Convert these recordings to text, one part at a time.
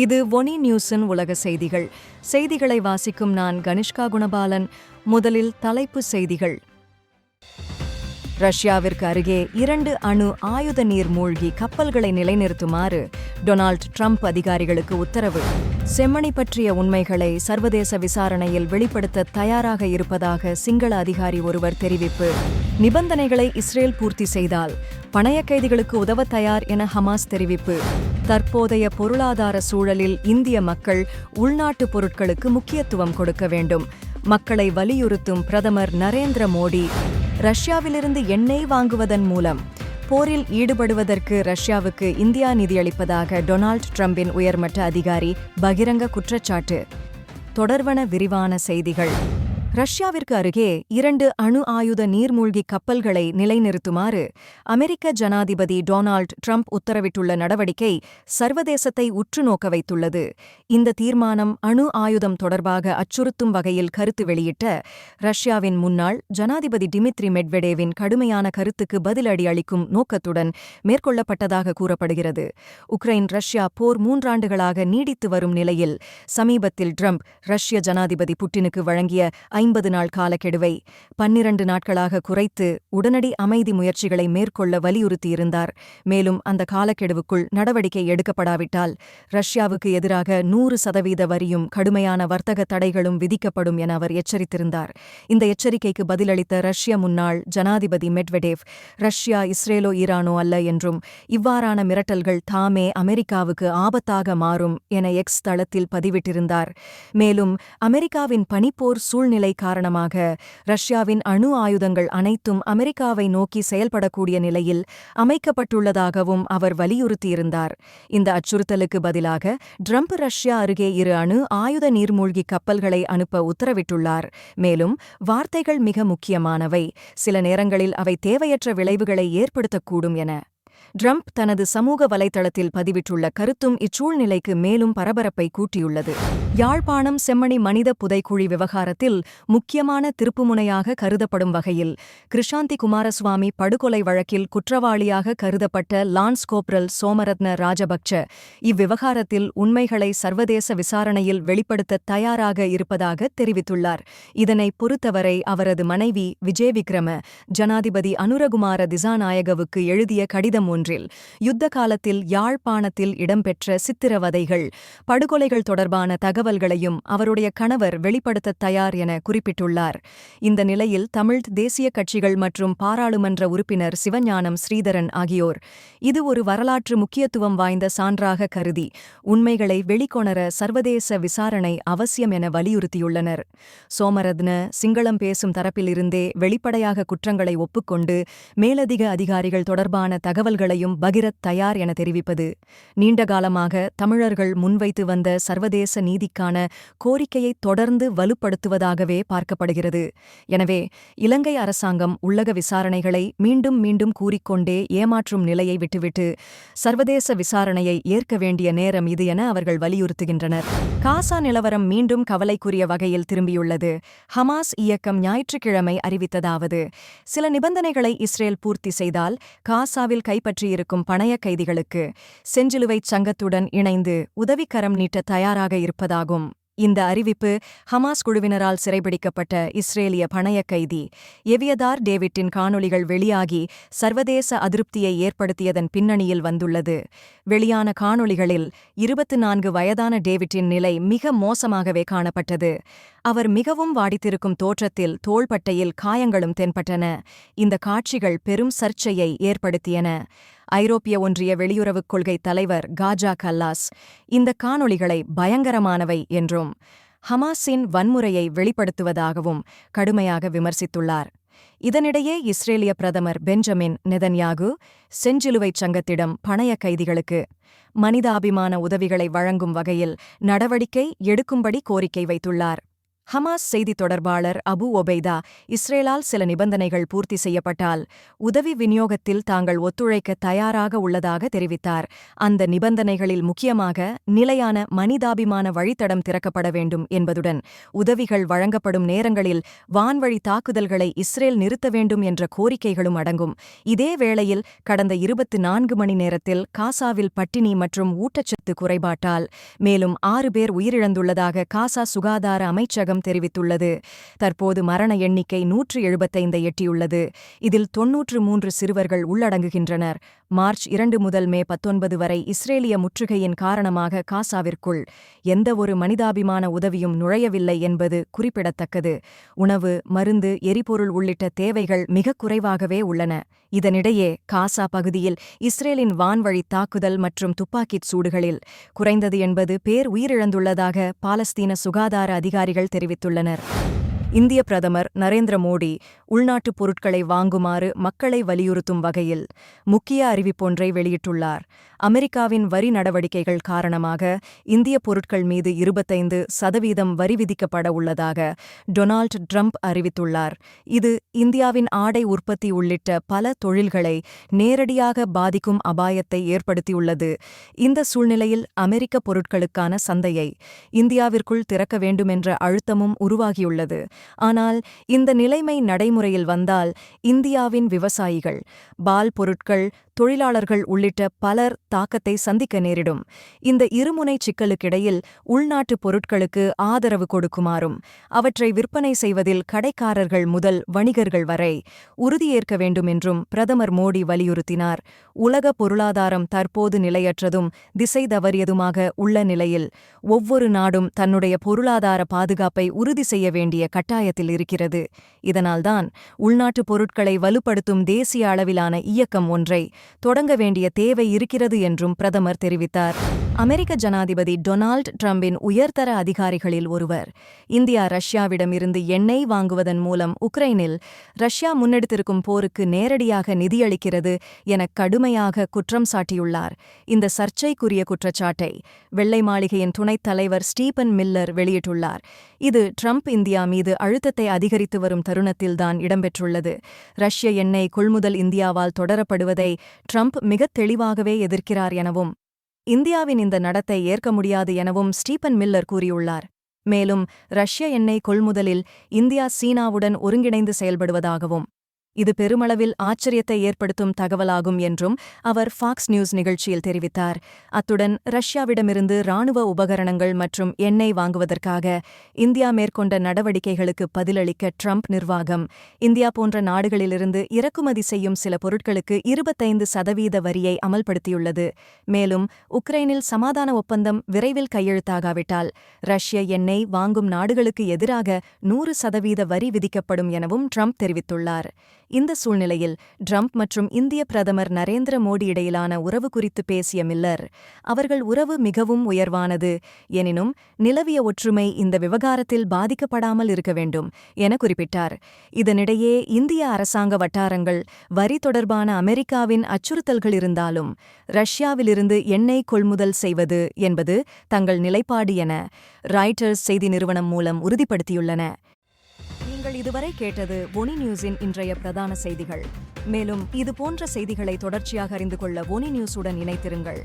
இது ஒனி நியூஸின் உலக செய்திகள். செய்திகளை வாசிக்கும் நான் கனிஷ்கா குணபாலன். முதலில் தலைப்பு செய்திகள். ரஷ்யாவிற்கு அருகே 2 அணு ஆயுத நீர்மூழ்கி கப்பல்களை நிலைநிறுத்துமாறு டொனால்ட் ட்ரம்ப் அதிகாரிகளுக்கு உத்தரவு. செம்மணி பற்றிய உண்மைகளை சர்வதேச விசாரணையில் வெளிப்படுத்த தயாராக இருப்பதாக சிங்கள அதிகாரி ஒருவர் தெரிவிப்பு. நிபந்தனைகளை இஸ்ரேல் பூர்த்தி செய்தால் பணைய கைதிகளுக்கு உதவ தயார் என ஹமாஸ் தெரிவிப்பு. தற்போதைய பொருளாதார சூழலில் இந்திய மக்கள் உள்நாட்டு பொருட்களுக்கு முக்கியத்துவம் கொடுக்க வேண்டும். மக்களை வலியுறுத்தும் பிரதமர் நரேந்திர மோடி. ரஷ்யாவிலிருந்து எண்ணெய் வாங்குவதன் மூலம் போரில் ஈடுபடுவதற்கு ரஷ்யாவுக்கு இந்தியா நிதியளிப்பதாக டொனால்ட் ட்ரம்பின் உயர்மட்ட அதிகாரி பகிரங்க குற்றச்சாட்டு. தொடர்வன விரிவான செய்திகள். ரஷ்யாவிற்கு அருகே 2 அணு ஆயுத நீர்மூழ்கி கப்பல்களை நிலைநிறுத்துமாறு அமெரிக்க ஜனாதிபதி டொனால்ட் ட்ரம்ப் உத்தரவிட்டுள்ள நடவடிக்கை சர்வதேசத்தை உற்றுநோக்க வைத்துள்ளது. இந்த தீர்மானம் அணு ஆயுதம் தொடர்பாக அச்சுறுத்தும் வகையில் கருத்து வெளியிட்ட ரஷ்யாவின் முன்னாள் ஜனாதிபதி டிமித்ரி மெட்வெடேவின் கடுமையான கருத்துக்கு பதிலடி அளிக்கும் நோக்கத்துடன் மேற்கொள்ளப்பட்டதாக கூறப்படுகிறது. உக்ரைன் ரஷ்யா போர் 3 ஆண்டுகளாக நீடித்து வரும் நிலையில் சமீபத்தில் ட்ரம்ப் ரஷ்ய ஜனாதிபதி புட்டினுக்கு வழங்கிய 50 நாள் காலக்கெடுவை 12 நாட்களாக குறைத்து உடனடி அமைதி முயற்சிகளை மேற்கொள்ள வலியுறுத்தியிருந்தார். மேலும் அந்த காலக்கெடுவுக்குள் நடவடிக்கை எடுக்கப்படாவிட்டால் ரஷ்யாவுக்கு எதிராக 100% வரியும் கடுமையான வர்த்தக தடைகளும் விதிக்கப்படும் என அவர் எச்சரித்திருந்தார். இந்த எச்சரிக்கைக்கு பதிலளித்த ரஷ்ய முன்னாள் ஜனாதிபதி மெட்வெடேவ் ரஷ்யா இஸ்ரேலோ ஈரானோ அல்ல என்றும் இவ்வாறான மிரட்டல்கள் தாமே அமெரிக்காவுக்கு ஆபத்தாக மாறும் என எக்ஸ் தளத்தில் பதிவிட்டிருந்தார். மேலும் அமெரிக்காவின் பனிப்போர் சூழ்நிலை காரணமாக ரஷ்யாவின் அணு ஆயுதங்கள் அனைத்தும் அமெரிக்காவை நோக்கி செயல்படக்கூடிய நிலையில் அமைக்கப்பட்டுள்ளதாகவும் அவர் வலியுறுத்தியிருந்தார். இந்த அச்சுறுத்தலுக்கு பதிலாக ட்ரம்ப் ரஷ்யா அருகே 2 அணு ஆயுத நீர்மூழ்கி கப்பல்களை அனுப்ப உத்தரவிட்டுள்ளார். மேலும் வார்த்தைகள் மிக முக்கியமானவை, சில நேரங்களில் அவை தேவையற்ற விளைவுகளை ஏற்படுத்தக்கூடும் என ட்ரம்ப் தனது சமூக வலைதளத்தில் பதிவிட்டுள்ள கருத்தும் இச்சூழ்நிலைக்கு மேலும் பரபரப்பை கூட்டியுள்ளது. யாழ்ப்பாணம் செம்மணி மனித புதைக்குழி விவகாரத்தில் முக்கியமான திருப்புமுனையாக கருதப்படும் வகையில் கிருஷாந்தி குமாரசுவாமி படுகொலை வழக்கில் குற்றவாளியாக கருதப்பட்ட லான்ஸ் கோப்ரல் சோமரத்ன ராஜபக்ச இவ்விவகாரத்தில் உண்மைகளை சர்வதேச விசாரணையில் வெளிப்படுத்த தயாராக இருப்பதாக தெரிவித்துள்ளார். இதனை பொறுத்தவரை அவரது மனைவி விஜயவிக்ரம ஜனாதிபதி அனுரகுமார திசாநாயகவுக்கு எழுதிய கடிதம் ஒன்றில் யுத்த காலத்தில் யாழ்ப்பாணத்தில் இடம்பெற்ற சித்திரவதைகள், படுகொலைகள் தொடர்பான தகவல்களையும் அவருடைய கணவர் வெளிப்படுத்த தயார் என குறிப்பிட்டுள்ளார். இந்த நிலையில் தமிழ்த் தேசிய கட்சிகள் மற்றும் பாராளுமன்ற உறுப்பினர் சிவஞானம் ஸ்ரீதரன் ஆகியோர் இது ஒரு வரலாற்று முக்கியத்துவம் வாய்ந்த சான்றாக கருதி உண்மைகளை வெளிக்கொணர சர்வதேச விசாரணை அவசியம் என வலியுறுத்தியுள்ளனர். சோமரத்ன சிங்களம் பேசும் தரப்பிலிருந்தே வெளிப்படையாக குற்றங்களை ஒப்புக்கொண்டு மேலதிக அதிகாரிகள் தொடர்பான தகவல்களையும் பகிரத் தயார் என தெரிவிப்பது நீண்டகாலமாக தமிழர்கள் முன்வைத்து வந்த சர்வதேச நீதிக்கான கோரிக்கையை தொடர்ந்து வலுப்படுத்துவதாகவே பார்க்கப்படுகிறது. எனவே இலங்கை அரசாங்கம் உள்ளக விசாரணைகளை மீண்டும் மீண்டும் கூறிக்கொண்டே ஏமாற்றும் நிலையை விட்டுவிட்டு சர்வதேச விசாரணையை ஏற்க வேண்டிய நேரம் இது என அவர்கள் வலியுறுத்துகின்றனர். காசா நிலவரம் மீண்டும் கவலைக்குரிய வகையில் திரும்பியுள்ளது. ஹமாஸ் இயக்கம் ஞாயிற்றுக்கிழமை அறிவித்ததாவது: சில நிபந்தனைகளை இஸ்ரேல் பூர்த்தி செய்தால் காசாவில் கைப்பற்றியிருக்கும் பணைய கைதிகளுக்கு செஞ்சிலுவைச் சங்கத்துடன் இணைந்து உதவிக்கரம் நீட்ட தயாராக இருப்பதாகும். இந்த அறிவிப்பு ஹமாஸ் குழுவினரால் சிறைபிடிக்கப்பட்ட இஸ்ரேலிய பணைய கைதி எவியதார் டேவிட்டின் காணொளிகள் வெளியாகி சர்வதேச அதிருப்தியை ஏற்படுத்தியதன் பின்னணியில் வந்துள்ளது. வெளியான காணொளிகளில் 24 வயதான டேவிட்டின் நிலை மிக மோசமாகவே காணப்பட்டது. அவர் மிகவும் வாடித்திருக்கும் தோற்றத்தில் தோள்பட்டையில் காயங்களும் தென்பட்டன. இந்த காட்சிகள் பெரும் சர்ச்சையை ஏற்படுத்தியன. ஐரோப்பிய ஒன்றிய வெளியுறவுக் கொள்கை தலைவர் காஜா கல்லாஸ் இந்த காணொளிகளை பயங்கரமானவை என்றும் ஹமாஸின் வன்முறையை வெளிப்படுத்துவதாகவும் கடுமையாக விமர்சித்துள்ளார். இதனிடையே இஸ்ரேலிய பிரதமர் பெஞ்சமின் நெதன்யாகு செஞ்சிலுவைச் சங்கத்திடம் பணைய கைதிகளுக்கு மனிதாபிமான உதவிகளை வழங்கும் வகையில் நடவடிக்கை எடுக்கும்படி கோரிக்கை வைத்துள்ளார். ஹமாஸ் செய்தித் தொடர்பாளர் அபு ஒபைதா, இஸ்ரேலால் சில நிபந்தனைகள் பூர்த்தி செய்யப்பட்டால் உதவி விநியோகத்தில் தாங்கள் ஒத்துழைக்க தயாராக உள்ளதாக தெரிவித்தார். அந்த நிபந்தனைகளில் முக்கியமாக நிலையான மனிதாபிமான வழித்தடம் திறக்கப்பட வேண்டும் என்பதுடன் உதவிகள் வழங்கப்படும் நேரங்களில் வான்வழி தாக்குதல்களை இஸ்ரேல் நிறுத்த வேண்டும் என்ற கோரிக்கைகளும் அடங்கும். இதே வேளையில் கடந்த 24 மணி நேரத்தில் காசாவில் பட்டினி மற்றும் ஊட்டச்சத்து குறைபாட்டால் மேலும் 6 பேர் உயிரிழந்துள்ளதாக காசா சுகாதார அமைச்சகம் தெரிவித்துள்ளது. தற்போது மரண எண்ணிக்கை 175 எட்டியுள்ளது. இதில் 93 சிறுவர்கள் உள்ளடங்குகின்றனர். மார்ச் 2 முதல் மே 19 வரை இஸ்ரேலிய முற்றுகையின் காரணமாக காசாவிற்குள் எந்தவொரு மனிதாபிமான உதவியும் நுழையவில்லை என்பது குறிப்பிடத்தக்கது. உணவு, மருந்து, எரிபொருள் உள்ளிட்ட தேவைகள் மிக குறைவாகவே உள்ளன. இதனிடையே காசா பகுதியில் இஸ்ரேலின் வான்வழி தாக்குதல் மற்றும் துப்பாக்கிச் சூடுகளில் குறைந்தது 80 பேர் உயிரிழந்துள்ளதாக பாலஸ்தீன சுகாதார அதிகாரிகள் தெரிவித்துள்ளனர். இந்திய பிரதமர் நரேந்திர மோடி உள்நாட்டுப் பொருட்களை வாங்குமாறு மக்களை வலியுறுத்தும் வகையில் முக்கிய அறிவிப்பொன்றை வெளியிட்டுள்ளார். அமெரிக்காவின் வரி நடவடிக்கைகள் காரணமாக இந்திய பொருட்கள் மீது 25% வரி விதிக்கப்பட உள்ளதாக டொனால்ட் ட்ரம்ப் அறிவித்துள்ளார். இது இந்தியாவின் ஆடை உற்பத்தி உள்ளிட்ட பல தொழில்களை நேரடியாக பாதிக்கும் அபாயத்தை ஏற்படுத்தியுள்ளது. இந்த சூழ்நிலையில் அமெரிக்க பொருட்களுக்கான சந்தையை இந்தியாவிற்குள் திறக்க வேண்டுமென்ற அழுத்தமும் உருவாகியுள்ளது. ஆனால் இந்த நிலைமை நடைமுறையில் வந்தால் இந்தியாவின் விவசாயிகள், பால் பொருட்கள் தொழிலாளர்கள் உள்ளிட்ட பலர் தாக்கத்தை சந்திக்க நேரிடும். இந்த இருமுனை சிக்கலுக்கிடையில் உள்நாட்டு பொருட்களுக்கு ஆதரவு கொடுக்குமாறும் அவற்றை விற்பனை செய்வதில் கடைக்காரர்கள் முதல் வணிகர்கள் வரை உறுதியேற்க வேண்டும் என்றும் பிரதமர் மோடி வலியுறுத்தினார். உலக பொருளாதாரம் தற்போது நிலையற்றதும் திசை தவறியதுமாக உள்ள நிலையில் ஒவ்வொரு நாடும் தன்னுடைய பொருளாதார பாதுகாப்பை உறுதி செய்ய வேண்டிய கட்டாயத்தில் இருக்கிறது. இதனால்தான் உள்நாட்டு பொருட்களை வலுப்படுத்தும் தேசிய அளவிலான இயக்கம் ஒன்றை தொடங்க வேண்டிய தேவை இருக்கிறது என்றும் பிரதமர் தெரிவித்தார். அமெரிக்க ஜனாதிபதி டொனால்ட் ட்ரம்பின் உயர்தர அதிகாரிகளில் ஒருவர் இந்தியா ரஷ்யாவிடமிருந்து எண்ணெய் வாங்குவதன் மூலம் உக்ரைனில் ரஷ்யா முன்னெடுத்திருக்கும் போருக்கு நேரடியாக நிதியளிக்கிறது என கடுமையாக குற்றம் சாட்டியுள்ளார். இந்த சர்ச்சைக்குரிய குற்றச்சாட்டை வெள்ளை மாளிகையின் துணைத் தலைவர் ஸ்டீபன் மில்லர் வெளியிட்டுள்ளார். இது ட்ரம்ப் இந்தியா மீது அழுத்தத்தை அதிகரித்து வரும் தருணத்தில்தான் இடம்பெற்றுள்ளது. ரஷ்ய எண்ணெய் கொள்முதல் இந்தியாவால் தொடரப்படுவதை ட்ரம்ப் மிகத் தெளிவாகவே எதிர்க்கிறார் எனவும் இந்தியாவின் இந்த நடத்தை ஏற்க முடியாது எனவும் ஸ்டீபன் மில்லர் கூறியுள்ளார். மேலும் ரஷ்ய எண்ணெய் கொள்முதலில் இந்தியா சீனாவுடன் ஒருங்கிணைந்து செயல்படுவதாகவும் இது பெருமளவில் ஆச்சரியத்தை ஏற்படுத்தும் தகவலாகும் என்றும் அவர் ஃபாக்ஸ் நியூஸ் நிகழ்ச்சியில் தெரிவித்தார். அத்துடன் ரஷ்யாவிடமிருந்து இராணுவ உபகரணங்கள் மற்றும் எண்ணெய் வாங்குவதற்காக இந்தியா மேற்கொண்ட நடவடிக்கைகளுக்கு பதிலளிக்க ட்ரம்ப் நிர்வாகம் இந்தியா போன்ற நாடுகளிலிருந்து இறக்குமதி செய்யும் சில பொருட்களுக்கு 25% வரியை அமல்படுத்தியுள்ளது. மேலும் உக்ரைனில் சமாதான ஒப்பந்தம் விரைவில் கையெழுத்தாகாவிட்டால் ரஷ்ய எண்ணெய் வாங்கும் நாடுகளுக்கு எதிராக 100% வரி விதிக்கப்படும் எனவும் ட்ரம்ப் தெரிவித்துள்ளார். இந்த சூழ்நிலையில் ட்ரம்ப் மற்றும் இந்திய பிரதமர் நரேந்திர மோடி இடையிலான உறவு குறித்து பேசிய மில்லர், அவர்கள் உறவு மிகவும் உயர்வானது, எனினும் நிலவிய ஒற்றுமை இந்த விவகாரத்தில் பாதிக்கப்படாமல் இருக்க வேண்டும் என குறிப்பிட்டார். இதனிடையே இந்திய அரசாங்க வட்டாரங்கள் வரி தொடர்பான அமெரிக்காவின் அச்சுறுத்தல்கள் இருந்தாலும் ரஷ்யாவிலிருந்து எண்ணெய் கொள்முதல் செய்வது என்பது தங்கள் நிலைப்பாடு என ராய்ட்டர்ஸ் செய்தி நிறுவனம் மூலம் உறுதிப்படுத்தியுள்ளன. நீங்கள் இதுவரை கேட்டது ஒனி நியூஸின் இன்றைய பிரதான செய்திகள். மேலும் இதுபோன்ற செய்திகளை தொடர்ச்சியாக அறிந்து கொள்ள ஒனி நியூஸுடன் இணைத்திருங்கள்.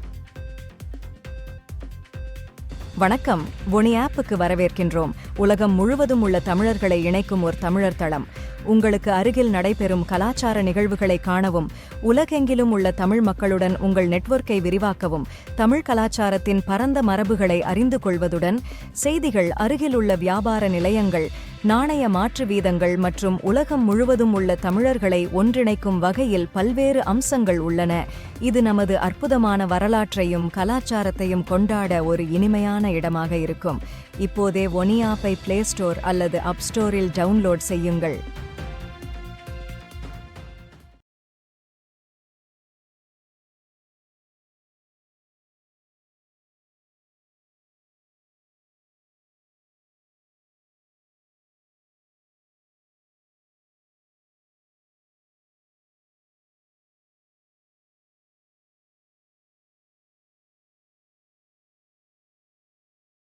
வணக்கம். ஒனி ஆப்புக்கு வரவேற்கின்றோம். உலகம் முழுவதும் உள்ள தமிழர்களை இணைக்கும் ஒரு தமிழர் தளம். உங்களுக்கு அருகில் நடைபெறும் கலாச்சார நிகழ்வுகளை காணவும், உலகெங்கிலும் உள்ள தமிழ் மக்களுடன் உங்கள் நெட்வொர்க்கை விரிவாக்கவும், தமிழ் கலாச்சாரத்தின் பரந்த மரபுகளை அறிந்து கொள்வதுடன் செய்திகள், அருகிலுள்ள வியாபார நிலையங்கள், நாணய மாற்று வீதங்கள் மற்றும் உலகம் முழுவதும் உள்ள தமிழர்களை ஒன்றிணைக்கும் வகையில் பல்வேறு அம்சங்கள் உள்ளன. இது நமது அற்புதமான வரலாற்றையும் கலாச்சாரத்தையும் கொண்டாட ஒரு இனிமையான இடமாக இருக்கும். இப்போதே ஒனி ஆப்பை பிளே ஸ்டோர் அல்லது அப் ஸ்டோரில் டவுன்லோட் செய்யுங்கள்.